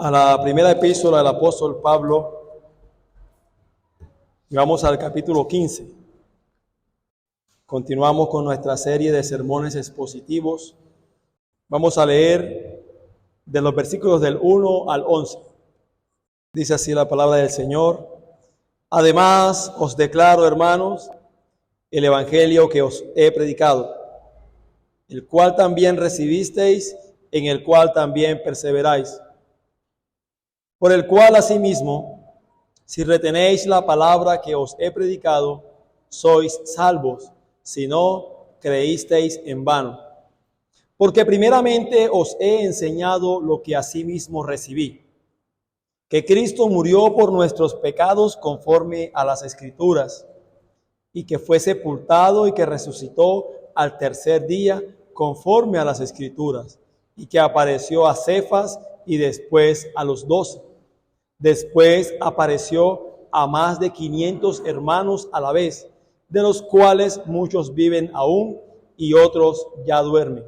a la primera epístola del apóstol Pablo, y vamos al capítulo 15. Continuamos con nuestra serie de sermones expositivos. Vamos a leer de los versículos del 1 al 11. Dice así la palabra del Señor. Además, os declaro, hermanos, el evangelio que os he predicado, el cual también recibisteis, en el cual también perseveráis, por el cual asimismo, si retenéis la palabra que os he predicado, sois salvos, si no creísteis en vano. Porque primeramente os he enseñado lo que asimismo recibí, que Cristo murió por nuestros pecados conforme a las Escrituras, y que fue sepultado y que resucitó al tercer día conforme a las Escrituras, y que apareció a Cefas y después a los 12. Después apareció a más de 500 hermanos a la vez, de los cuales muchos viven aún y otros ya duermen.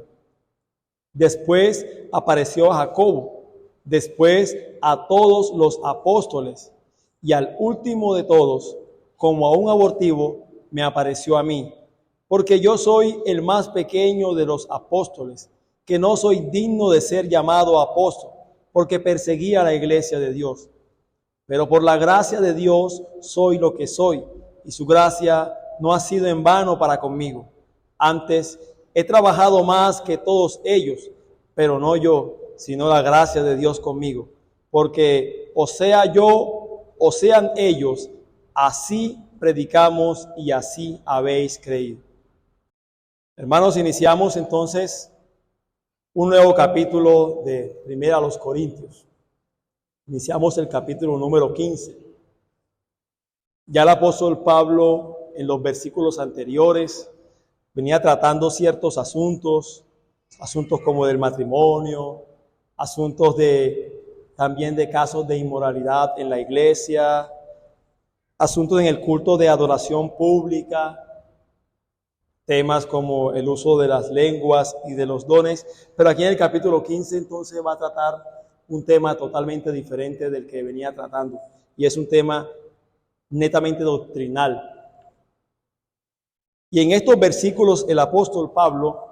Después apareció a Jacobo, después a todos los apóstoles, y al último de todos, como a un abortivo, me apareció a mí, porque yo soy el más pequeño de los apóstoles, que no soy digno de ser llamado apóstol, porque perseguía la iglesia de Dios. Pero por la gracia de Dios soy lo que soy, y su gracia no ha sido en vano para conmigo. Antes he trabajado más que todos ellos, pero no yo, sino la gracia de Dios conmigo. Porque o sea yo, o sean ellos, así predicamos y así habéis creído. Hermanos, iniciamos entonces un nuevo capítulo de Primera a los Corintios. Iniciamos el capítulo número 15. Ya el apóstol Pablo en los versículos anteriores venía tratando ciertos asuntos como del matrimonio, asuntos también de casos de inmoralidad en la iglesia, asuntos en el culto de adoración pública, temas como el uso de las lenguas y de los dones. Pero aquí en el capítulo 15 entonces va a tratar un tema totalmente diferente del que venía tratando, y es un tema netamente doctrinal. Y en estos versículos el apóstol Pablo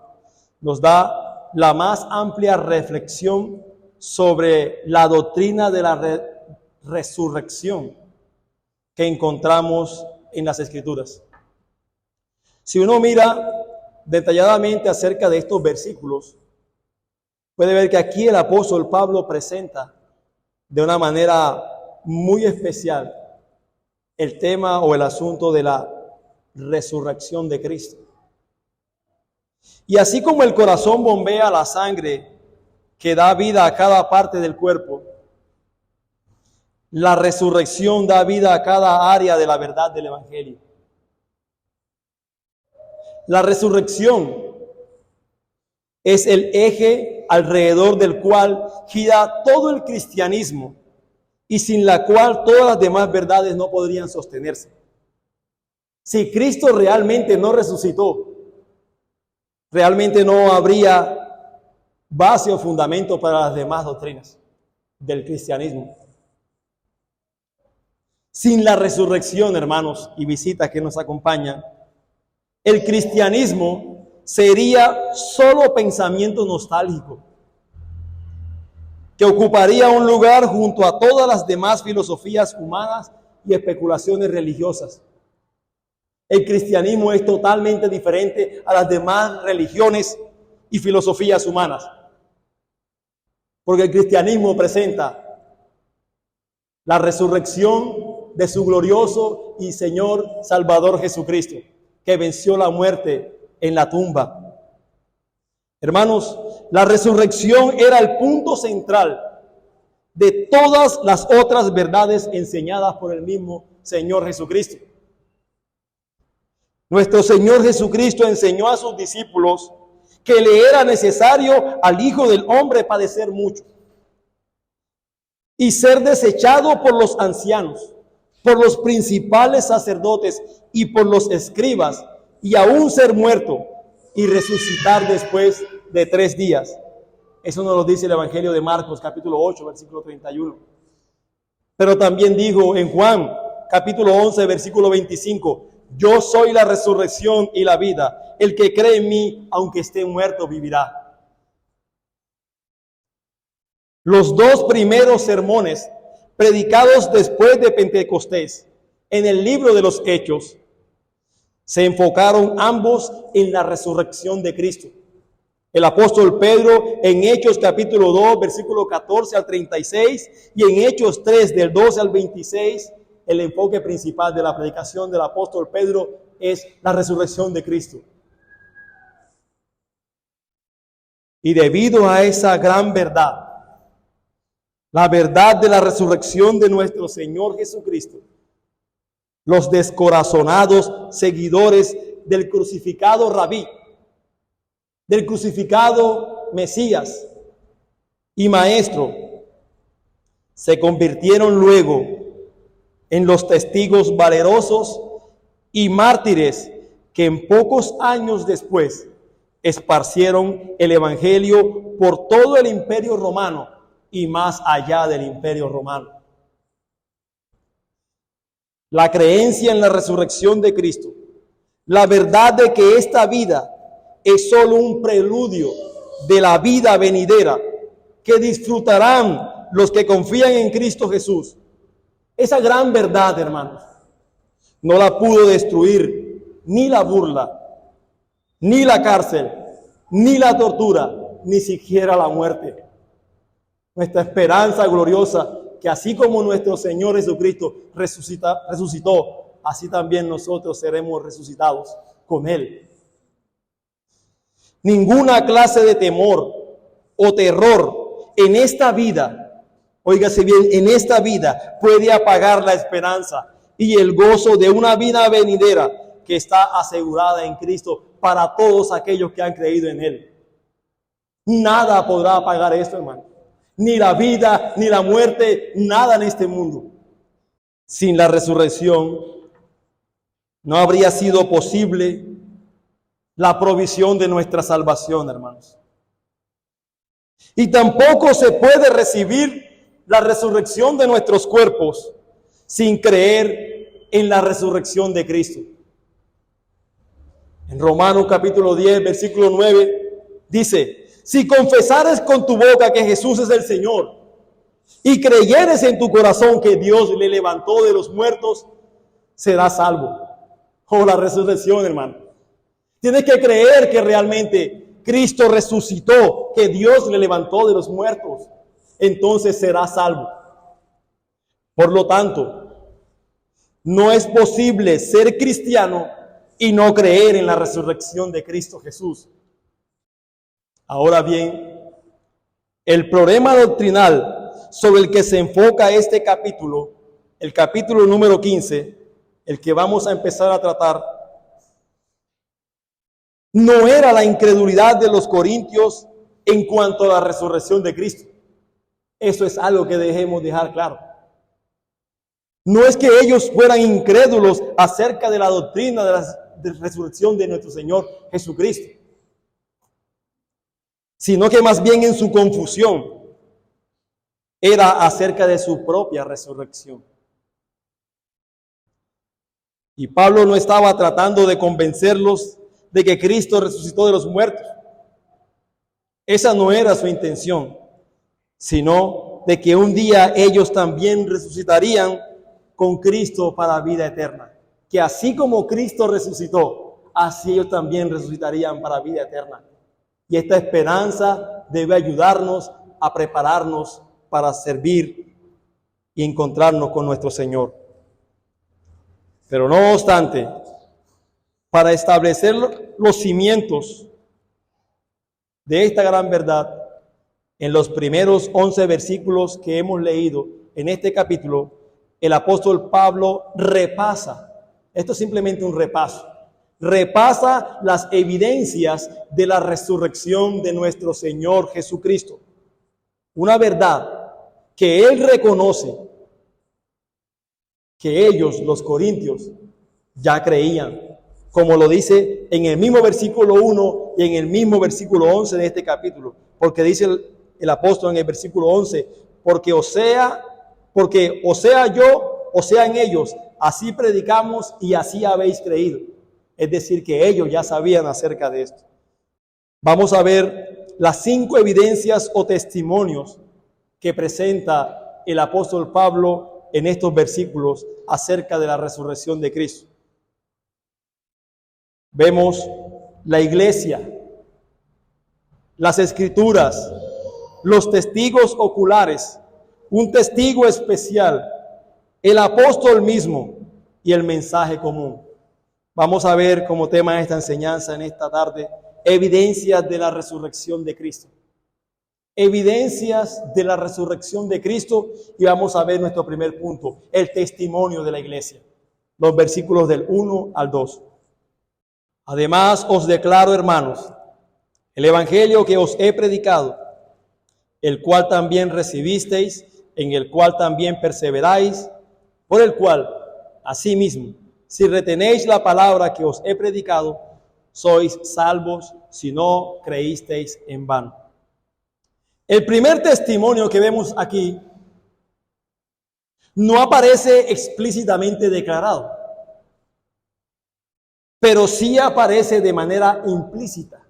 nos da la más amplia reflexión sobre la doctrina de la resurrección que encontramos en las Escrituras. Si uno mira detalladamente acerca de estos versículos, puede ver que aquí el apóstol Pablo presenta de una manera muy especial el tema o el asunto de la resurrección de Cristo. Y así como el corazón bombea la sangre que da vida a cada parte del cuerpo, la resurrección da vida a cada área de la verdad del Evangelio. La resurrección es el eje alrededor del cual gira todo el cristianismo y sin la cual todas las demás verdades no podrían sostenerse. Si Cristo realmente no resucitó, realmente no habría base o fundamento para las demás doctrinas del cristianismo. Sin la resurrección, hermanos y visitas que nos acompañan, el cristianismo sería solo pensamiento nostálgico, que ocuparía un lugar junto a todas las demás filosofías humanas y especulaciones religiosas. El cristianismo es totalmente diferente a las demás religiones y filosofías humanas, porque el cristianismo presenta la resurrección de su glorioso y Señor Salvador Jesucristo, que venció la muerte en la tumba. Hermanos, la resurrección era el punto central de todas las otras verdades enseñadas por el mismo Señor Jesucristo. Nuestro Señor Jesucristo enseñó a sus discípulos que le era necesario al Hijo del Hombre padecer mucho y ser desechado por los ancianos, por los principales sacerdotes y por los escribas, y aún ser muerto y resucitar después de 3 días. Eso nos lo dice el Evangelio de Marcos, capítulo 8, versículo 31. Pero también dijo en Juan, capítulo 11, versículo 25, yo soy la resurrección y la vida. El que cree en mí, aunque esté muerto, vivirá. Los dos primeros sermones predicados después de Pentecostés en el libro de los Hechos se enfocaron ambos en la resurrección de Cristo. El apóstol Pedro en Hechos capítulo 2, versículo 14 al 36 y en Hechos 3 del 12 al 26, el enfoque principal de la predicación del apóstol Pedro es la resurrección de Cristo. Y debido a esa gran verdad, la verdad de la resurrección de nuestro Señor Jesucristo, los descorazonados seguidores del crucificado Rabí, del crucificado Mesías y Maestro, se convirtieron luego en los testigos valerosos y mártires que en pocos años después esparcieron el Evangelio por todo el Imperio Romano y más allá del Imperio Romano. La creencia en la resurrección de Cristo, la verdad de que esta vida es solo un preludio de la vida venidera que disfrutarán los que confían en Cristo Jesús. Esa gran verdad, hermanos, no la pudo destruir ni la burla, ni la cárcel, ni la tortura, ni siquiera la muerte. Nuestra esperanza gloriosa, que así como nuestro Señor Jesucristo resucitó, así también nosotros seremos resucitados con Él. Ninguna clase de temor o terror en esta vida, óigase bien, en esta vida puede apagar la esperanza y el gozo de una vida venidera que está asegurada en Cristo para todos aquellos que han creído en Él. Nada podrá apagar esto, hermano. Ni la vida, ni la muerte, nada en este mundo. Sin la resurrección no habría sido posible la provisión de nuestra salvación, hermanos. Y tampoco se puede recibir la resurrección de nuestros cuerpos sin creer en la resurrección de Cristo. En Romanos capítulo 10, versículo 9, dice: si confesares con tu boca que Jesús es el Señor y creyeres en tu corazón que Dios le levantó de los muertos, serás salvo. Oh, la resurrección, hermano. Tienes que creer que realmente Cristo resucitó, que Dios le levantó de los muertos. Entonces serás salvo. Por lo tanto, no es posible ser cristiano y no creer en la resurrección de Cristo Jesús. Ahora bien, el problema doctrinal sobre el que se enfoca este capítulo, el capítulo número 15, el que vamos a empezar a tratar, no era la incredulidad de los corintios en cuanto a la resurrección de Cristo. Eso es algo que dejemos dejar claro. No es que ellos fueran incrédulos acerca de la doctrina de la resurrección de nuestro Señor Jesucristo, sino que más bien en su confusión era acerca de su propia resurrección. Y Pablo no estaba tratando de convencerlos de que Cristo resucitó de los muertos. Esa no era su intención, sino de que un día ellos también resucitarían con Cristo para vida eterna. Que así como Cristo resucitó, así ellos también resucitarían para vida eterna. Y esta esperanza debe ayudarnos a prepararnos para servir y encontrarnos con nuestro Señor. Pero no obstante, para establecer los cimientos de esta gran verdad, en los primeros 11 versículos que hemos leído en este capítulo, el apóstol Pablo repasa, esto es simplemente un repaso, repasa las evidencias de la resurrección de nuestro Señor Jesucristo. Una verdad que él reconoce que ellos, los corintios, ya creían, como lo dice en el mismo versículo 1 y en el mismo versículo 11 de este capítulo, porque dice el apóstol en el versículo 11, porque o sea yo, o sean ellos, así predicamos y así habéis creído. Es decir, que ellos ya sabían acerca de esto. Vamos a ver las 5 evidencias o testimonios que presenta el apóstol Pablo en estos versículos acerca de la resurrección de Cristo. Vemos la iglesia, las escrituras, los testigos oculares, un testigo especial, el apóstol mismo y el mensaje común. Vamos a ver como tema de esta enseñanza en esta tarde, evidencias de la resurrección de Cristo. Evidencias de la resurrección de Cristo, y vamos a ver nuestro primer punto, el testimonio de la iglesia. Los versículos del 1 al 2. Además os declaro, hermanos, el evangelio que os he predicado, el cual también recibisteis, en el cual también perseveráis, por el cual, asimismo, si retenéis la palabra que os he predicado, sois salvos si no creísteis en vano. El primer testimonio que vemos aquí no aparece explícitamente declarado, pero sí aparece de manera implícita.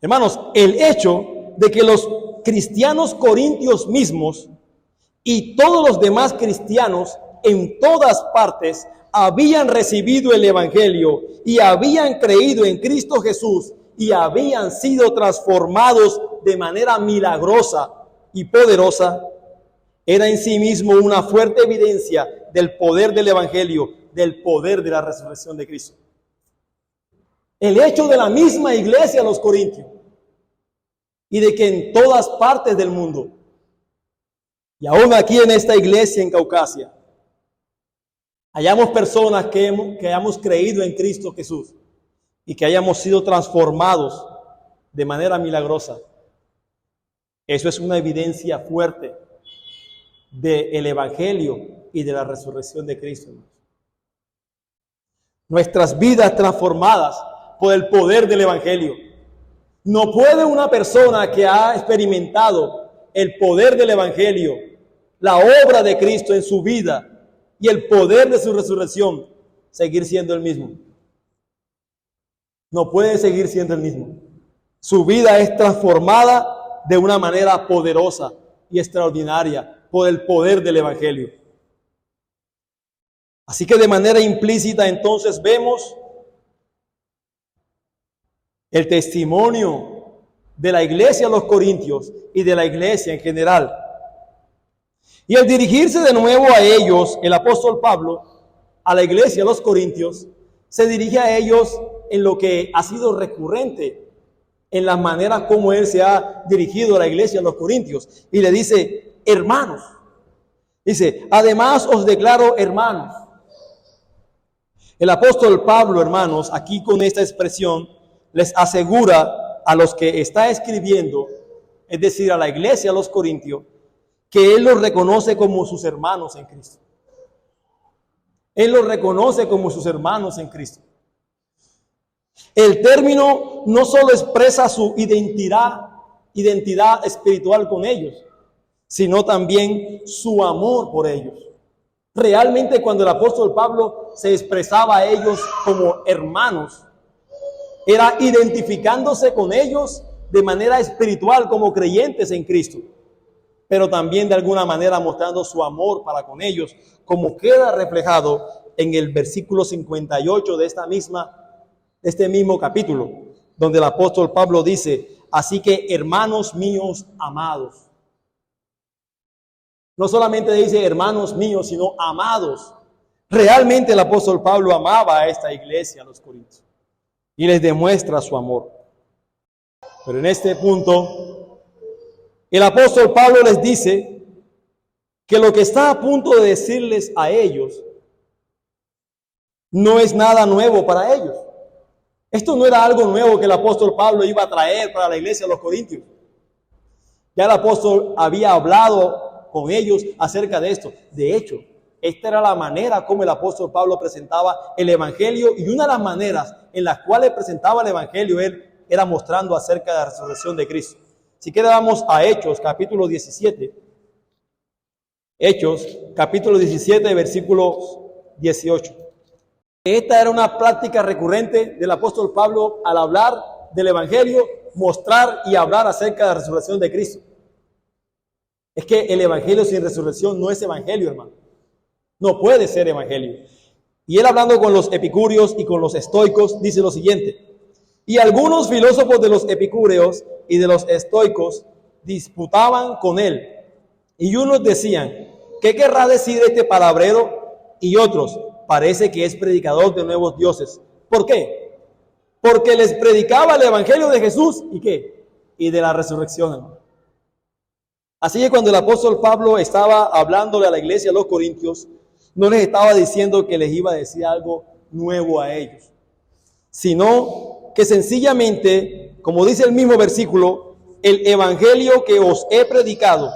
Hermanos, el hecho de que los cristianos corintios mismos y todos los demás cristianos en todas partes habían recibido el evangelio y habían creído en Cristo Jesús y habían sido transformados de manera milagrosa y poderosa, era en sí mismo una fuerte evidencia del poder del evangelio, del poder de la resurrección de Cristo. El hecho de la misma iglesia, los corintios, y de que en todas partes del mundo, y aún aquí en esta iglesia en Caucasia, hayamos personas que hayamos creído en Cristo Jesús y que hayamos sido transformados de manera milagrosa. Eso es una evidencia fuerte del evangelio y de la resurrección de Cristo. Nuestras vidas transformadas por el poder del evangelio. No puede una persona que ha experimentado el poder del evangelio, la obra de Cristo en su vida y el poder de su resurrección, seguir siendo el mismo. No puede seguir siendo el mismo. Su vida es transformada de una manera poderosa y extraordinaria por el poder del evangelio. Así que de manera implícita entonces vemos el testimonio de la iglesia a los corintios y de la iglesia en general. Y al dirigirse de nuevo a ellos, el apóstol Pablo, a la iglesia a los corintios, se dirige a ellos en lo que ha sido recurrente, en las maneras como él se ha dirigido a la iglesia a los corintios. Y le dice, hermanos. Dice, además os declaro hermanos. El apóstol Pablo, hermanos, aquí con esta expresión, les asegura a los que está escribiendo, es decir, a la iglesia, a los corintios, que él los reconoce como sus hermanos en Cristo. Él los reconoce como sus hermanos en Cristo. El término no solo expresa su identidad espiritual con ellos, sino también su amor por ellos. Realmente cuando el apóstol Pablo se expresaba a ellos como hermanos, era identificándose con ellos de manera espiritual como creyentes en Cristo, pero también de alguna manera mostrando su amor para con ellos, como queda reflejado en el versículo 58 de este mismo capítulo, donde el apóstol Pablo dice, así que hermanos míos amados. No solamente dice hermanos míos, sino amados. Realmente el apóstol Pablo amaba a esta iglesia, a los corintios, y les demuestra su amor. Pero en este punto, el apóstol Pablo les dice que lo que está a punto de decirles a ellos no es nada nuevo para ellos. Esto no era algo nuevo que el apóstol Pablo iba a traer para la iglesia de los corintios. Ya el apóstol había hablado con ellos acerca de esto. De hecho, esta era la manera como el apóstol Pablo presentaba el evangelio, y una de las maneras en las cuales presentaba el evangelio él era mostrando acerca de la resurrección de Cristo. Si quiere vamos a Hechos, capítulo 17. Hechos, capítulo 17, versículo 18. Esta era una práctica recurrente del apóstol Pablo al hablar del Evangelio, mostrar y hablar acerca de la resurrección de Cristo. Es que el Evangelio sin resurrección no es Evangelio, hermano. No puede ser Evangelio. Y él, hablando con los epicúreos y con los estoicos, dice lo siguiente: y algunos filósofos de los epicúreos y de los estoicos disputaban con él, y unos decían: ¿qué querrá decir este palabrero? Y otros: parece que es predicador de nuevos dioses. ¿Por qué? Porque les predicaba el Evangelio de Jesús, ¿y qué? Y de la resurrección, hermano. Así que cuando el apóstol Pablo estaba hablándole a la iglesia de los Corintios, no les estaba diciendo que les iba a decir algo nuevo a ellos, sino que sencillamente, como dice el mismo versículo, el Evangelio que os he predicado,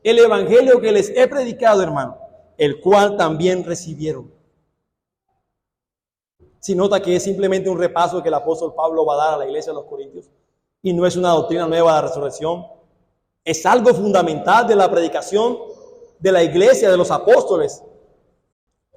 el Evangelio que les he predicado, hermano, el cual también recibieron. Si nota que es simplemente un repaso que el apóstol Pablo va a dar a la iglesia de los Corintios y no es una doctrina nueva de la resurrección, es algo fundamental de la predicación de la iglesia de los apóstoles.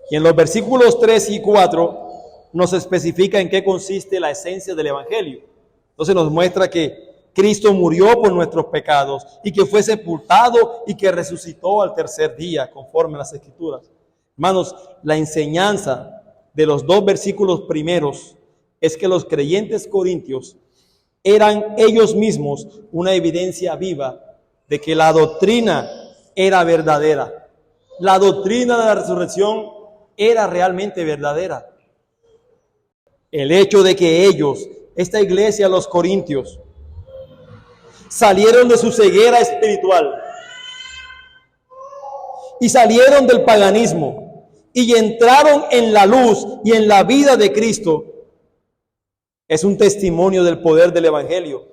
Y en los versículos 3 y 4 nos especifica en qué consiste la esencia del Evangelio. Entonces nos muestra que Cristo murió por nuestros pecados y que fue sepultado y que resucitó al tercer día, conforme a las Escrituras. Hermanos, la enseñanza de los dos versículos primeros es que los creyentes corintios eran ellos mismos una evidencia viva de que la doctrina era verdadera. La doctrina de la resurrección era realmente verdadera. El hecho de que ellos, esta iglesia, los corintios, salieron de su ceguera espiritual y salieron del paganismo y entraron en la luz y en la vida de Cristo, es un testimonio del poder del Evangelio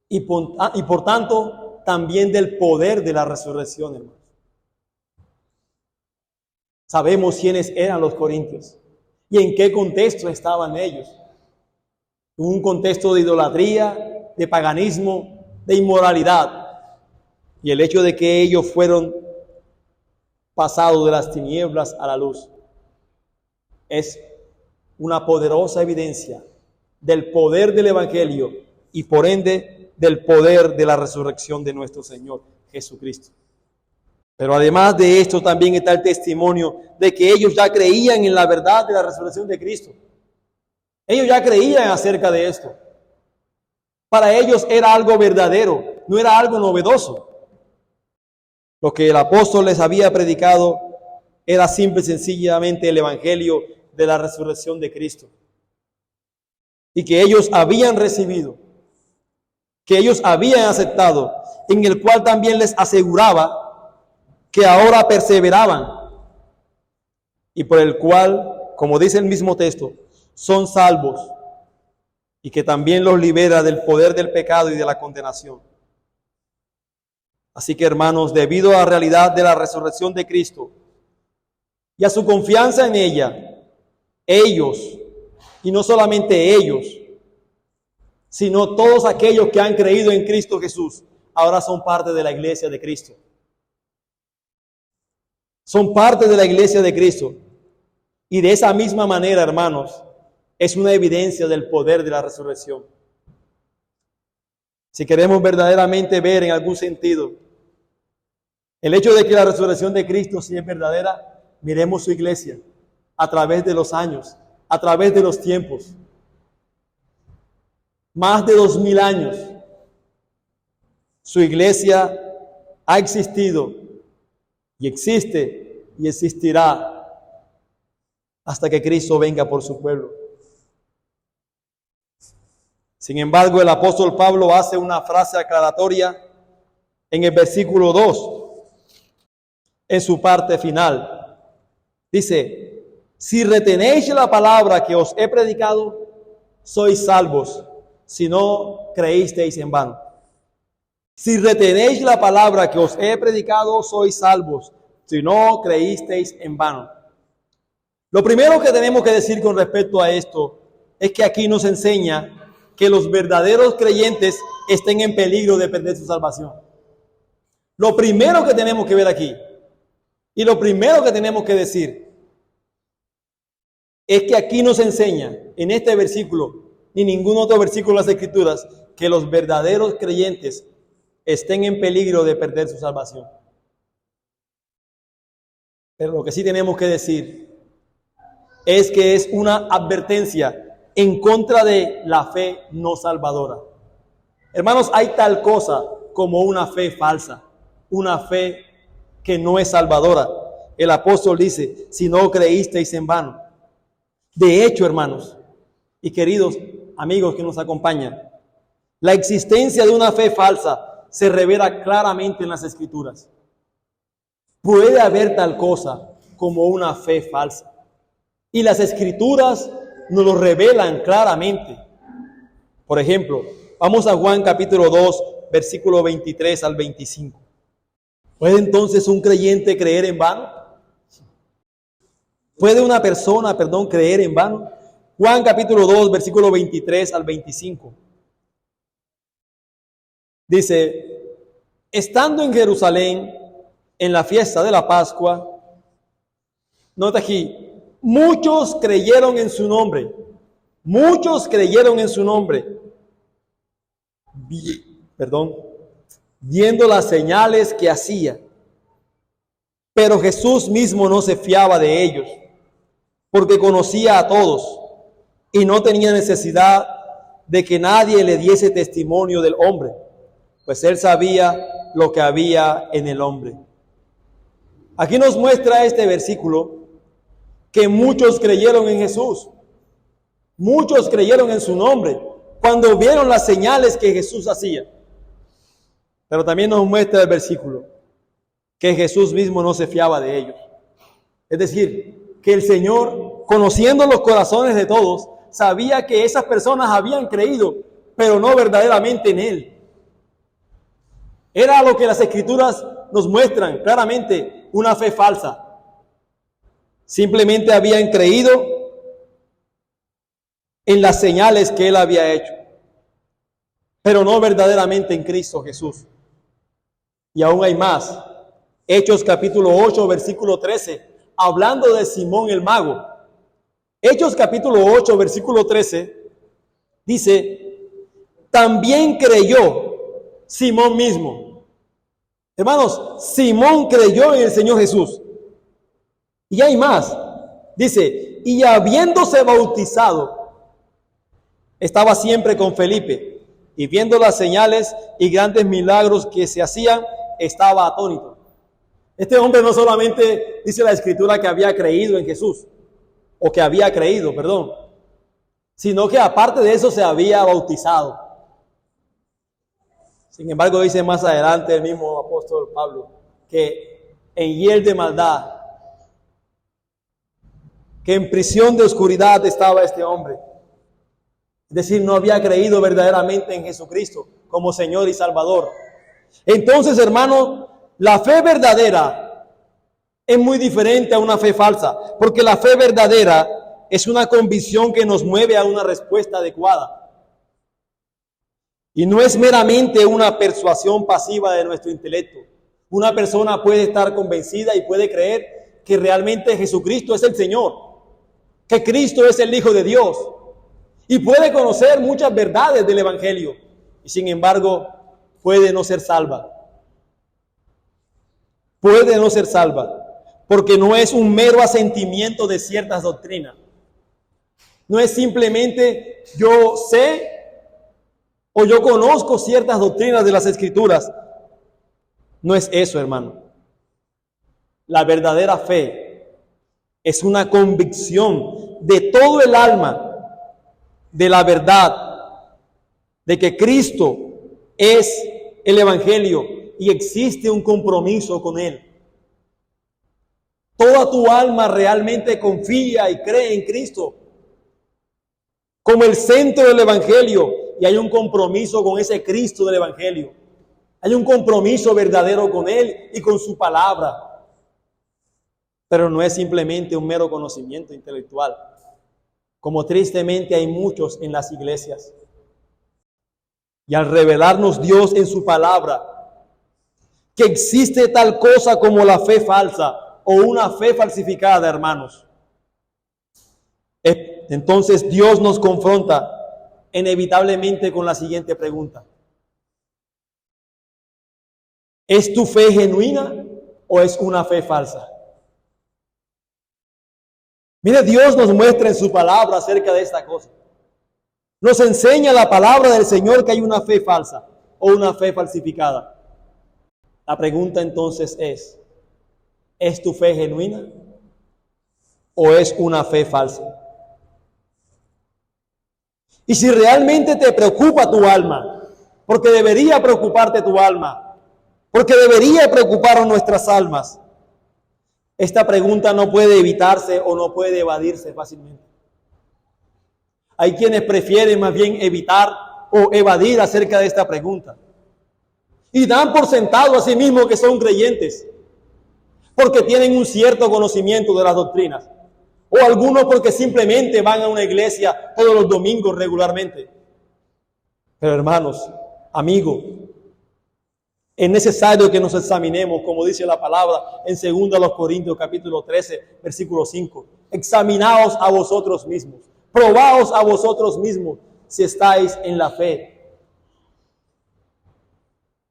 y por tanto también del poder de la resurrección, hermanos. Sabemos quiénes eran los corintios y en qué contexto estaban ellos. Un contexto de idolatría, de paganismo, de inmoralidad. Y el hecho de que ellos fueron pasados de las tinieblas a la luz es una poderosa evidencia del poder del Evangelio y por ende del poder de la resurrección de nuestro Señor Jesucristo. Pero además de esto también está el testimonio de que ellos ya creían en la verdad de la resurrección de Cristo. Ellos ya creían acerca de esto. Para ellos era algo verdadero, no era algo novedoso. Lo que el apóstol les había predicado era simple y sencillamente el Evangelio de la resurrección de Cristo. Y que ellos habían recibido, que ellos habían aceptado, en el cual también les aseguraba que ahora perseveraban y por el cual, como dice el mismo texto, son salvos y que también los libera del poder del pecado y de la condenación. Así que, hermanos, debido a la realidad de la resurrección de Cristo y a su confianza en ella, ellos, y no solamente ellos, sino todos aquellos que han creído en Cristo Jesús, ahora son parte de la iglesia de Cristo. Son parte de la iglesia de Cristo. Y de esa misma manera, hermanos, es una evidencia del poder de la resurrección. Si queremos verdaderamente ver en algún sentido el hecho de que la resurrección de Cristo sí es verdadera, miremos su iglesia a través de los años, a través de los tiempos. Más de 2000 años, su iglesia ha existido y existe y existirá hasta que Cristo venga por su pueblo. Sin embargo, el apóstol Pablo hace una frase aclaratoria en el versículo 2, en su parte final. Dice: si retenéis la palabra que os he predicado, sois salvos, si no creísteis en vano. Si retenéis la palabra que os he predicado, sois salvos, si no creísteis en vano. Lo primero que tenemos que decir con respecto a esto es que aquí nos enseña que los verdaderos creyentes estén en peligro de perder su salvación. Lo primero que tenemos que ver aquí, y lo primero que tenemos que decir, es que aquí nos enseña, en este versículo, ni ningún otro versículo de las Escrituras, que los verdaderos creyentes estén en peligro de perder su salvación. Pero lo que sí tenemos que decir es que es una advertencia en contra de la fe no salvadora. Hermanos, hay tal cosa como una fe falsa, una fe que no es salvadora. El apóstol dice, si no creísteis en vano. De hecho, hermanos y queridos amigos que nos acompañan, la existencia de una fe falsa se revela claramente en las Escrituras. Puede haber tal cosa como una fe falsa. Y las Escrituras nos lo revelan claramente. Por ejemplo, vamos a Juan capítulo 2, versículo 23 al 25. ¿Puede entonces un creyente creer en vano? ¿Puede una persona, creer en vano? Juan capítulo 2, versículo 23 al 25. Dice, estando en Jerusalén, en la fiesta de la Pascua, nota aquí, muchos creyeron en su nombre. Muchos creyeron en su nombre. Viendo las señales que hacía. Pero Jesús mismo no se fiaba de ellos, porque conocía a todos y no tenía necesidad de que nadie le diese testimonio del hombre, pues él sabía lo que había en el hombre. Aquí nos muestra este versículo que muchos creyeron en Jesús. Muchos creyeron en su nombre cuando vieron las señales que Jesús hacía. Pero también nos muestra el versículo que Jesús mismo no se fiaba de ellos. Es decir, que el Señor, conociendo los corazones de todos, sabía que esas personas habían creído, pero no verdaderamente en Él. Era lo que las Escrituras nos muestran claramente, una fe falsa. Simplemente habían creído en las señales que Él había hecho, pero no verdaderamente en Cristo Jesús. Y aún hay más. Hechos capítulo 8, versículo 13, hablando de Simón el mago. Hechos capítulo 8, versículo 13, dice, también creyó Simón mismo. Hermanos, Simón creyó en el Señor Jesús. Y hay más. Dice, y habiéndose bautizado, estaba siempre con Felipe, y viendo las señales y grandes milagros que se hacían, estaba atónito. Este hombre no solamente dice la Escritura que había creído en Jesús, o que había creído, sino que aparte de eso se había bautizado. Sin embargo, dice más adelante el mismo apóstol Pablo, que en hiel de maldad, que en prisión de oscuridad estaba este hombre. Es decir, no había creído verdaderamente en Jesucristo como Señor y Salvador. Entonces, hermano, la fe verdadera es muy diferente a una fe falsa, porque la fe verdadera es una convicción que nos mueve a una respuesta adecuada. Y no es meramente una persuasión pasiva de nuestro intelecto. Una persona puede estar convencida y puede creer que realmente Jesucristo es el Señor, que Cristo es el Hijo de Dios, y puede conocer muchas verdades del Evangelio, y sin embargo puede no ser salva. Puede no ser salva, porque no es un mero asentimiento de ciertas doctrinas. No es simplemente yo sé o yo conozco ciertas doctrinas de las Escrituras. No es eso, hermano. La verdadera fe es una convicción de todo el alma de la verdad, de que Cristo es el Evangelio y existe un compromiso con Él. Toda tu alma realmente confía y cree en Cristo como el centro del Evangelio, y hay un compromiso con ese Cristo del Evangelio. Hay un compromiso verdadero con Él y con su palabra. Pero no es simplemente un mero conocimiento intelectual, como tristemente hay muchos en las iglesias. Y al revelarnos Dios en su palabra que existe tal cosa como la fe falsa o una fe falsificada, hermanos, entonces Dios nos confronta inevitablemente con la siguiente pregunta: ¿es tu fe genuina o es una fe falsa? Mire, Dios nos muestra en su palabra acerca de esta cosa. Nos enseña la palabra del Señor que hay una fe falsa o una fe falsificada. La pregunta entonces ¿es tu fe genuina o es una fe falsa? Y si realmente te preocupa tu alma, porque debería preocuparte tu alma, porque debería preocupar nuestras almas, esta pregunta no puede evitarse o no puede evadirse fácilmente. Hay quienes prefieren más bien evitar o evadir acerca de esta pregunta. Y dan por sentado a sí mismos que son creyentes, porque tienen un cierto conocimiento de las doctrinas. O algunos porque simplemente van a una iglesia todos los domingos regularmente. Pero hermanos, amigos, es necesario que nos examinemos, como dice la palabra en 2 Corintios capítulo 13, versículo 5. Examinaos a vosotros mismos, probaos a vosotros mismos si estáis en la fe.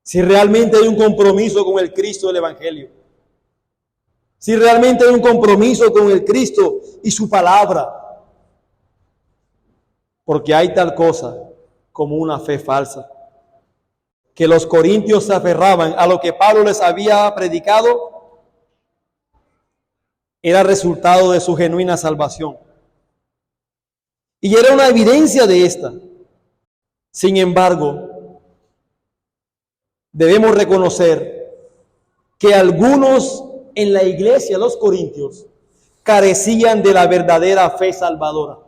Si realmente hay un compromiso con el Cristo del Evangelio. Si realmente hay un compromiso con el Cristo y su palabra. Porque hay tal cosa como una fe falsa. Que los corintios se aferraban a lo que Pablo les había predicado, era resultado de su genuina salvación. Y era una evidencia de esta. Sin embargo, debemos reconocer que algunos en la iglesia, los corintios, carecían de la verdadera fe salvadora.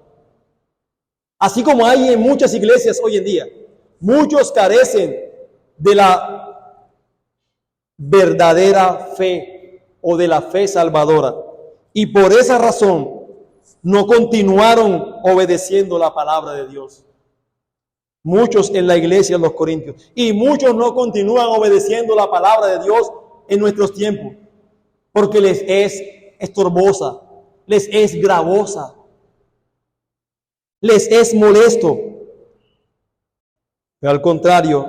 Así como hay en muchas iglesias hoy en día, muchos carecen de la verdadera fe o de la fe salvadora. Y por esa razón no continuaron obedeciendo la palabra de Dios. Muchos en la iglesia, los corintios, y muchos no continúan obedeciendo la palabra de Dios en nuestros tiempos, porque les es estorbosa, les es gravosa, les es molesto. Pero al contrario,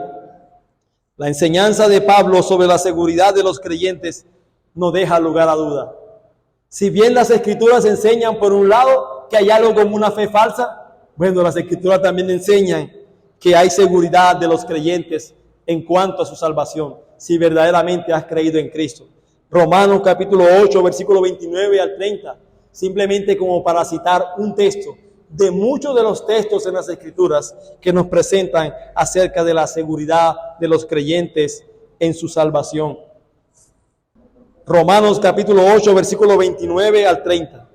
la enseñanza de Pablo sobre la seguridad de los creyentes no deja lugar a duda. Si bien las Escrituras enseñan por un lado que hay algo como una fe falsa, bueno, las Escrituras también enseñan que hay seguridad de los creyentes en cuanto a su salvación, si verdaderamente has creído en Cristo. Romanos capítulo 8, versículo 29 al 30, simplemente como para citar un texto de muchos de los textos en las Escrituras que nos presentan acerca de la seguridad de los creyentes en su salvación. Romanos capítulo 8, versículo 29 al 30.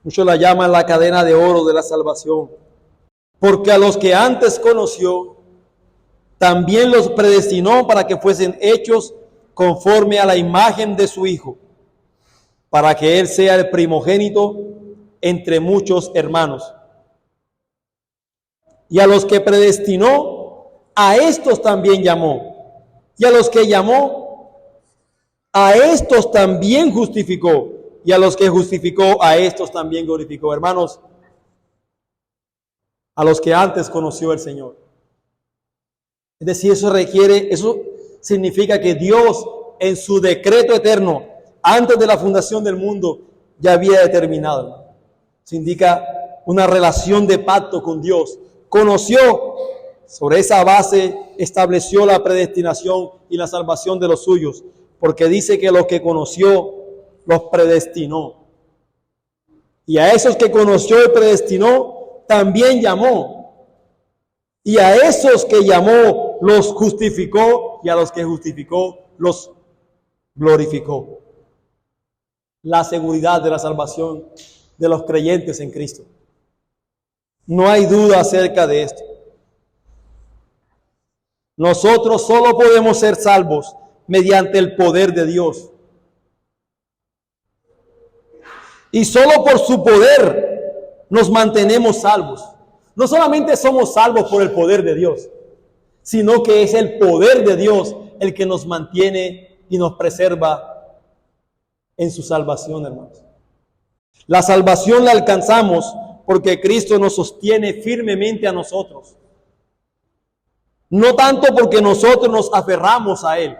Muchos la llaman la cadena de oro de la salvación. Porque a los que antes conoció, también los predestinó para que fuesen hechos conforme a la imagen de su Hijo, para que Él sea el primogénito entre muchos hermanos. Y a los que predestinó, a estos también llamó. Y a los que llamó, a estos también justificó. Y a los que justificó, a estos también glorificó. Hermanos, a los que antes conoció el Señor. Es decir, eso significa que Dios en su decreto eterno, antes de la fundación del mundo, ya había determinado. Se indica una relación de pacto con Dios. Conoció, sobre esa base estableció la predestinación y la salvación de los suyos, porque dice que los que conoció, los predestinó. Y a esos que conoció y predestinó, también llamó. Y a esos que llamó, los justificó, y a los que justificó, los glorificó. La seguridad de la salvación de los creyentes en Cristo. No hay duda acerca de esto. Nosotros solo podemos ser salvos mediante el poder de Dios. Y solo por su poder nos mantenemos salvos. No solamente somos salvos por el poder de Dios, sino que es el poder de Dios el que nos mantiene y nos preserva en su salvación, hermanos. La salvación la alcanzamos porque Cristo nos sostiene firmemente a nosotros. No tanto porque nosotros nos aferramos a Él.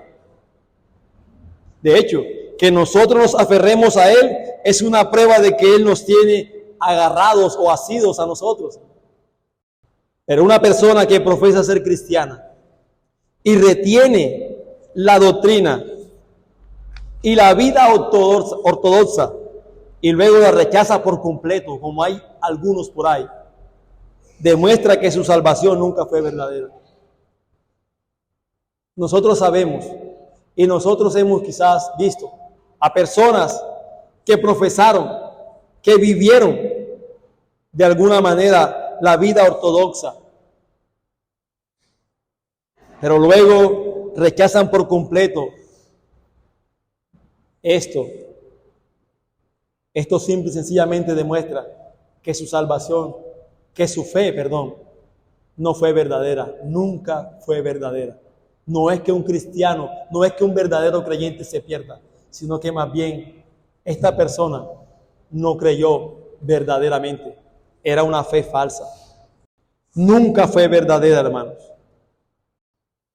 De hecho, que nosotros nos aferremos a Él es una prueba de que Él nos tiene agarrados o asidos a nosotros. Pero una persona que profesa ser cristiana y retiene la doctrina y la vida ortodoxa y luego la rechaza por completo, como hay algunos por ahí, demuestra que su salvación nunca fue verdadera. Nosotros sabemos y nosotros hemos quizás visto a personas que profesaron, que vivieron de alguna manera la vida ortodoxa, pero luego rechazan por completo esto. Esto simple y sencillamente demuestra que su salvación, que su fe, no fue verdadera, nunca fue verdadera. No es que un cristiano, no es que un verdadero creyente se pierda, sino que más bien esta persona no creyó verdaderamente. Era una fe falsa. Nunca fue verdadera, hermanos.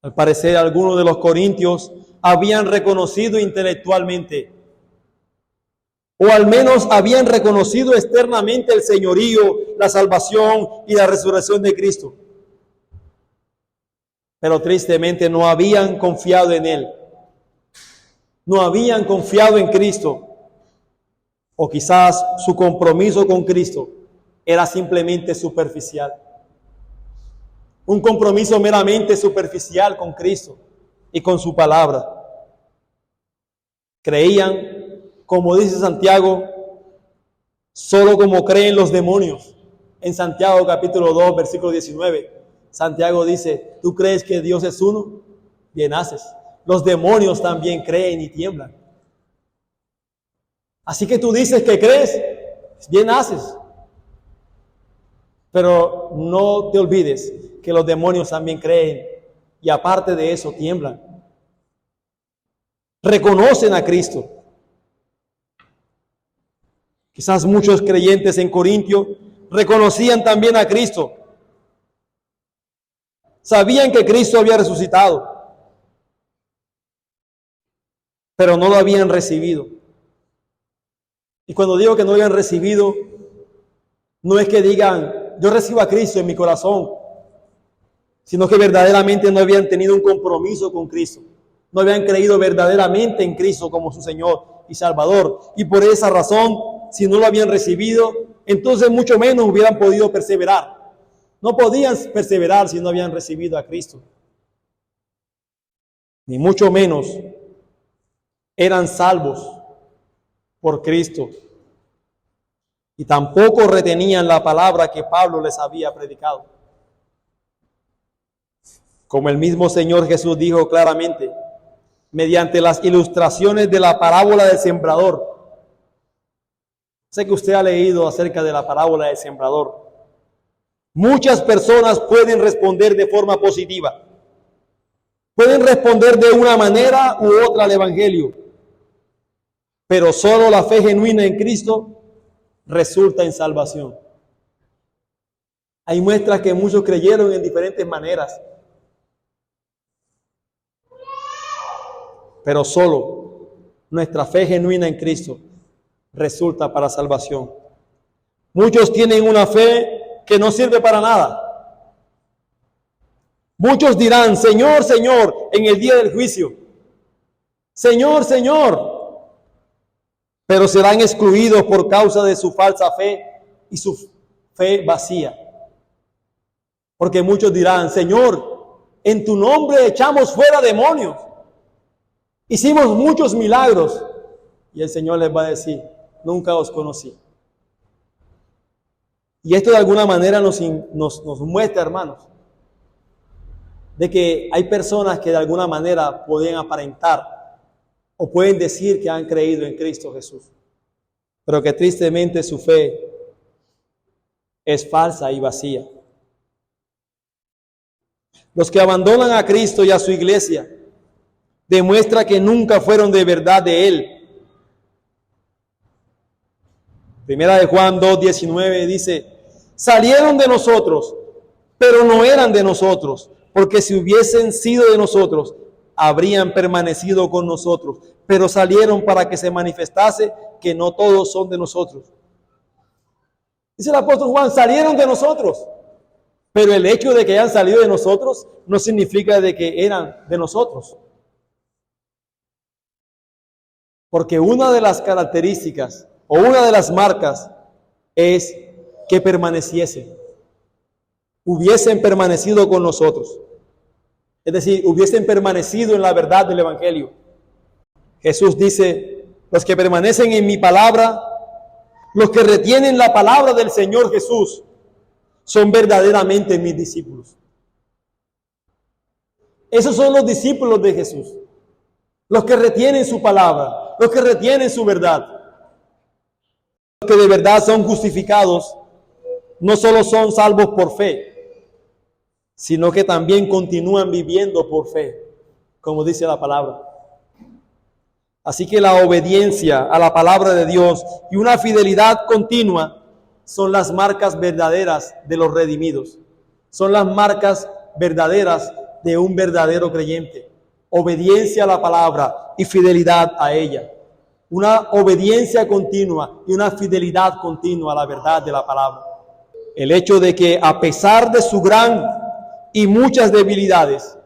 Al parecer, algunos de los corintios habían reconocido intelectualmente, o al menos habían reconocido externamente el señorío, la salvación y la resurrección de Cristo. Pero tristemente no habían confiado en Él. No habían confiado en Cristo. O quizás su compromiso con Cristo era simplemente superficial. Un compromiso meramente superficial con Cristo y con su palabra. Creían, como dice Santiago, solo como creen los demonios. En Santiago capítulo 2, versículo 19, Santiago dice, ¿tú crees que Dios es uno? Bien haces. Los demonios también creen y tiemblan. Así que tú dices que crees, bien haces. Pero no te olvides que los demonios también creen y aparte de eso tiemblan. Reconocen a Cristo. Quizás muchos creyentes en Corintio reconocían también a Cristo. Sabían que Cristo había resucitado, pero no lo habían recibido. Y cuando digo que no lo habían recibido, no es que digan, yo recibo a Cristo en mi corazón, sino que verdaderamente no habían tenido un compromiso con Cristo. No habían creído verdaderamente en Cristo como su Señor y Salvador. Y por esa razón, si no lo habían recibido, entonces mucho menos hubieran podido perseverar. No podían perseverar si no habían recibido a Cristo. Ni mucho menos eran salvos por Cristo. Y tampoco retenían la palabra que Pablo les había predicado. Como el mismo Señor Jesús dijo claramente, mediante las ilustraciones de la parábola del sembrador. Sé que usted ha leído acerca de la parábola del sembrador. Muchas personas pueden responder de forma positiva. Pueden responder de una manera u otra al Evangelio. Pero solo la fe genuina en Cristo resulta en salvación. Hay muestras que muchos creyeron en diferentes maneras. Pero solo nuestra fe genuina en Cristo resulta para salvación. Muchos tienen una fe que no sirve para nada. Muchos dirán, Señor, Señor, en el día del juicio. Señor, Señor. Pero serán excluidos por causa de su falsa fe y su fe vacía. Porque muchos dirán, Señor, en tu nombre echamos fuera demonios. Hicimos muchos milagros. Y el Señor les va a decir, nunca os conocí. Y esto de alguna manera nos muestra, hermanos, de que hay personas que de alguna manera pueden aparentar o pueden decir que han creído en Cristo Jesús, pero que tristemente su fe es falsa y vacía. Los que abandonan a Cristo y a su iglesia demuestra que nunca fueron de verdad de Él. Primera de Juan 2:19 dice: salieron de nosotros, pero no eran de nosotros, porque si hubiesen sido de nosotros, habrían permanecido con nosotros, pero salieron para que se manifestase que no todos son de nosotros. Dice el apóstol Juan, salieron de nosotros, pero el hecho de que hayan salido de nosotros no significa de que eran de nosotros. Porque una de las características o una de las marcas es que permaneciesen, hubiesen permanecido con nosotros. Es decir, hubiesen permanecido en la verdad del Evangelio. Jesús dice, los que permanecen en mi palabra, los que retienen la palabra del Señor Jesús, son verdaderamente mis discípulos. Esos son los discípulos de Jesús, los que retienen su palabra, los que retienen su verdad. Los que de verdad son justificados, no solo son salvos por fe, sino que también continúan viviendo por fe, como dice la palabra. Así que la obediencia a la palabra de Dios y una fidelidad continua son las marcas verdaderas de los redimidos. Son las marcas verdaderas de un verdadero creyente. Obediencia a la palabra y fidelidad a ella. Una obediencia continua y una fidelidad continua a la verdad de la palabra. El hecho de que a pesar de su gran y muchas debilidades,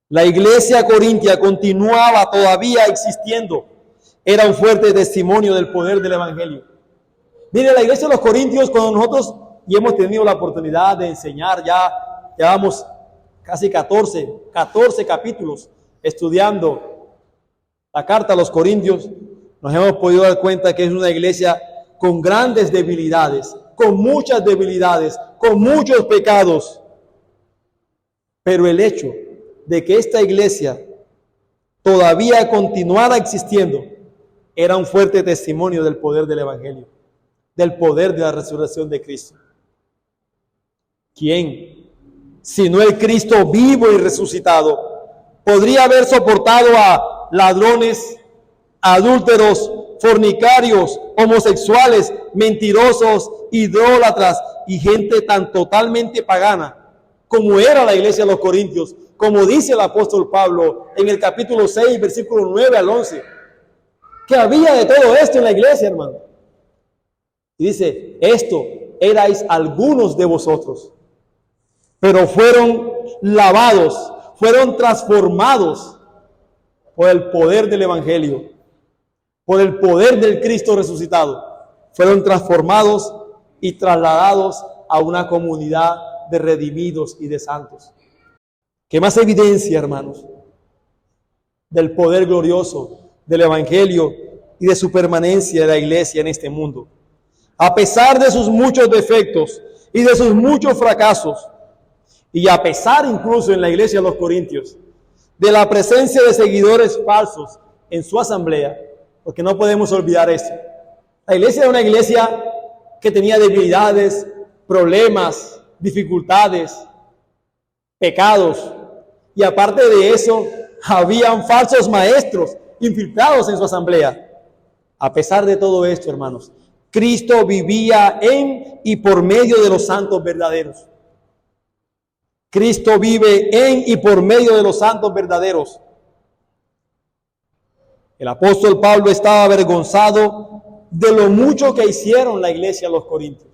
la iglesia corintia continuaba todavía existiendo, era un fuerte testimonio del poder del Evangelio. Mire, la iglesia de los Corintios, cuando nosotros y hemos tenido la oportunidad de enseñar, ya llevamos casi 14 capítulos estudiando la carta a los Corintios, nos hemos podido dar cuenta que es una iglesia con grandes debilidades, con muchas debilidades, con muchos pecados. Pero el hecho de que esta iglesia todavía continuara existiendo era un fuerte testimonio del poder del Evangelio, del poder de la resurrección de Cristo. ¿Quién, sino el Cristo vivo y resucitado, podría haber soportado a ladrones, adúlteros, fornicarios, homosexuales, mentirosos, idólatras y gente tan totalmente pagana como era la iglesia de los Corintios? Como dice el apóstol Pablo en el capítulo 6, versículo 9 al 11, que había de todo esto en la iglesia, hermano. Y dice, esto erais algunos de vosotros, pero fueron lavados, fueron transformados por el poder del Evangelio, por el poder del Cristo resucitado. Fueron transformados y trasladados a una comunidad de redimidos y de santos. ¿Qué más evidencia, hermanos, del poder glorioso del Evangelio y de su permanencia de la iglesia en este mundo? A pesar de sus muchos defectos y de sus muchos fracasos, y a pesar incluso en la iglesia de los Corintios, de la presencia de seguidores falsos en su asamblea, porque no podemos olvidar esto. La iglesia era una iglesia que tenía debilidades, problemas, dificultades, pecados, y aparte de eso, habían falsos maestros infiltrados en su asamblea. A pesar de todo esto, hermanos, Cristo vivía en y por medio de los santos verdaderos. Cristo vive en y por medio de los santos verdaderos. El apóstol Pablo estaba avergonzado de lo mucho que hicieron la iglesia de los Corintios,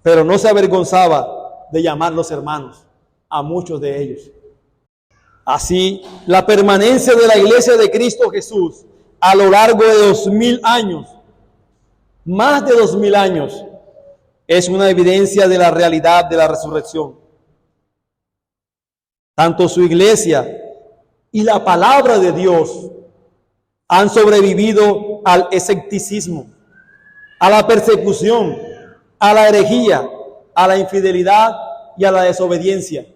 pero no se avergonzaba de llamarlos hermanos a muchos de ellos. Así, la permanencia de la iglesia de Cristo Jesús a lo largo de 2000 años, más de 2000 años, es una evidencia de la realidad de la resurrección. Tanto su iglesia y la palabra de Dios han sobrevivido al escepticismo, a la persecución, a la herejía, a la infidelidad y a la desobediencia.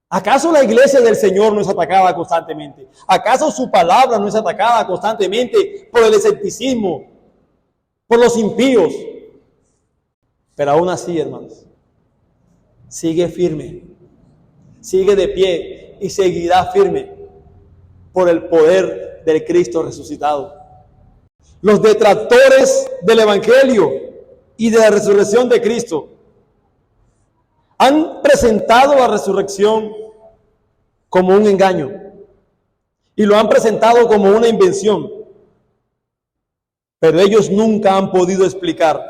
¿Acaso la iglesia del Señor no es atacada constantemente? ¿Acaso su palabra no es atacada constantemente por el escepticismo, por los impíos? Pero aún así, hermanos, sigue firme, sigue de pie y seguirá firme por el poder del Cristo resucitado. Los detractores del Evangelio y de la resurrección de Cristo han presentado la resurrección como un engaño y lo han presentado como una invención, pero ellos nunca han podido explicar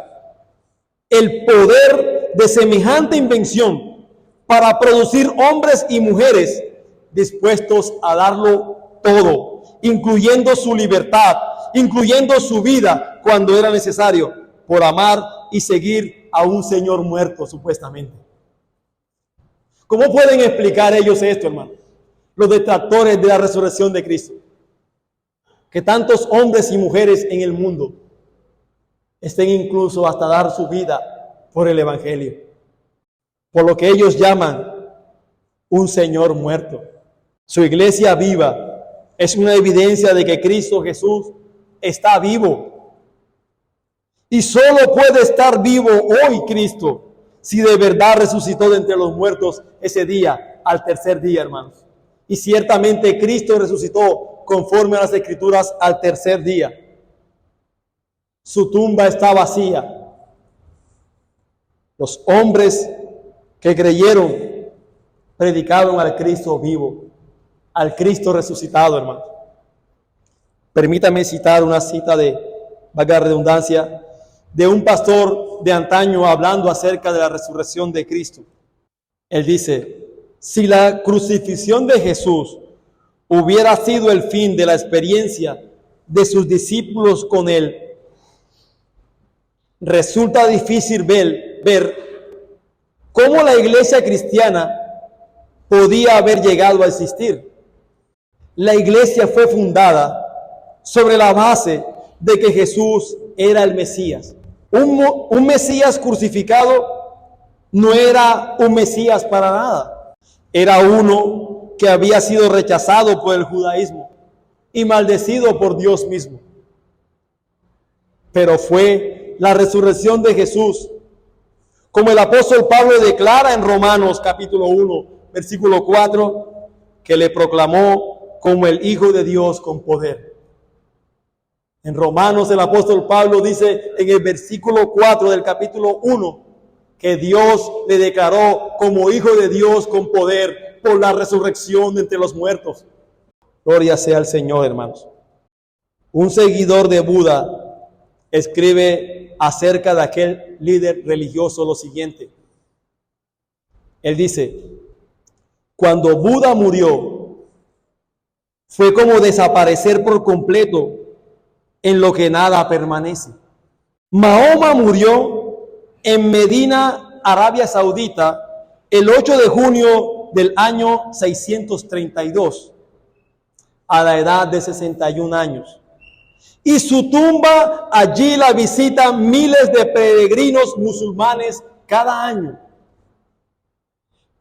el poder de semejante invención para producir hombres y mujeres dispuestos a darlo todo, incluyendo su libertad, incluyendo su vida cuando era necesario, por amar y seguir a un Señor muerto, supuestamente. ¿Cómo pueden explicar ellos esto, hermano? Los detractores de la resurrección de Cristo. Que tantos hombres y mujeres en el mundo estén incluso hasta dar su vida por el Evangelio, por lo que ellos llaman un Señor muerto. Su iglesia viva es una evidencia de que Cristo Jesús está vivo. Y solo puede estar vivo hoy Cristo si de verdad resucitó de entre los muertos ese día, al tercer día, hermanos. Y ciertamente Cristo resucitó conforme a las Escrituras al tercer día. Su tumba está vacía. Los hombres que creyeron predicaron al Cristo vivo, al Cristo resucitado, hermano. Permítame citar una cita de, valga la redundancia, de un pastor de antaño hablando acerca de la resurrección de Cristo. Él dice: si la crucifixión de Jesús hubiera sido el fin de la experiencia de sus discípulos con él, resulta difícil ver cómo la iglesia cristiana podía haber llegado a existir. La iglesia fue fundada sobre la base de que Jesús era el Mesías. Un Mesías crucificado no era un Mesías para nada. Era uno que había sido rechazado por el judaísmo y maldecido por Dios mismo. Pero fue la resurrección de Jesús, como el apóstol Pablo declara en Romanos capítulo 1, versículo 4, que le proclamó como el Hijo de Dios con poder. En Romanos el apóstol Pablo dice en el versículo 4 del capítulo 1 que Dios le declaró como Hijo de Dios con poder por la resurrección de entre los muertos. Gloria sea al Señor, hermanos. Un seguidor de Buda escribe acerca de aquel líder religioso lo siguiente. Él dice: cuando Buda murió, fue como desaparecer por completo en lo que nada permanece. Mahoma murió en Medina, Arabia Saudita, el 8 de junio del año 632, a la edad de 61 años. Y su tumba allí la visitan miles de peregrinos musulmanes cada año.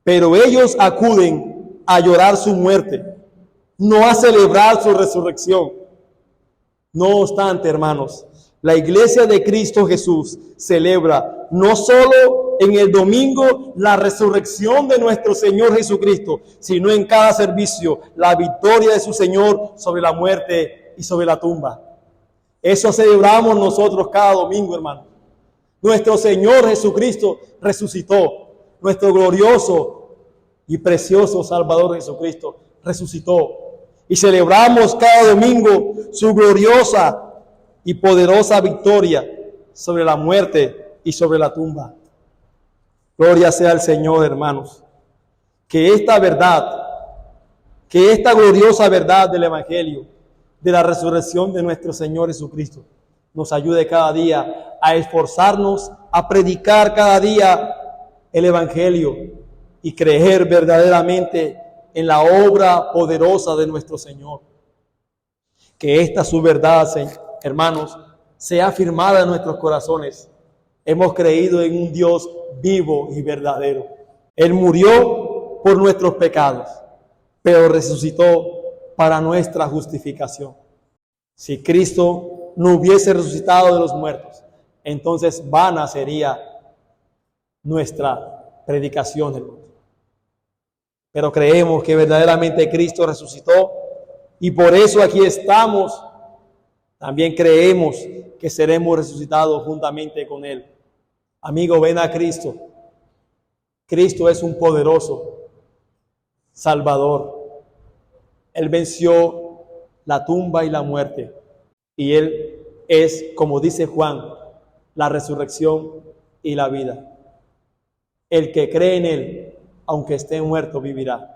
Pero ellos acuden a llorar su muerte, no a celebrar su resurrección. No obstante, hermanos, la iglesia de Cristo Jesús celebra no solo en el domingo la resurrección de nuestro Señor Jesucristo, sino en cada servicio la victoria de su Señor sobre la muerte y sobre la tumba. Eso celebramos nosotros cada domingo, hermano. Nuestro Señor Jesucristo resucitó. Nuestro glorioso y precioso Salvador Jesucristo resucitó. Y celebramos cada domingo su gloriosa y poderosa victoria sobre la muerte y sobre la tumba. Gloria sea al Señor, hermanos. Que esta verdad, que esta gloriosa verdad del Evangelio, de la resurrección de nuestro Señor Jesucristo, nos ayude cada día a esforzarnos, a predicar cada día el Evangelio y creer verdaderamente en la obra poderosa de nuestro Señor. Que esta su verdad, hermanos, sea afirmada en nuestros corazones. Hemos creído en un Dios vivo y verdadero. Él murió por nuestros pecados, pero resucitó para nuestra justificación. Si Cristo no hubiese resucitado de los muertos, entonces vana sería nuestra predicación, hermano. Pero creemos que verdaderamente Cristo resucitó y por eso aquí estamos. También creemos que seremos resucitados juntamente con Él. Amigo, ven a Cristo. Cristo es un poderoso Salvador. Él venció la tumba y la muerte. Y Él es, como dice Juan, la resurrección y la vida. El que cree en Él, aunque esté muerto, vivirá.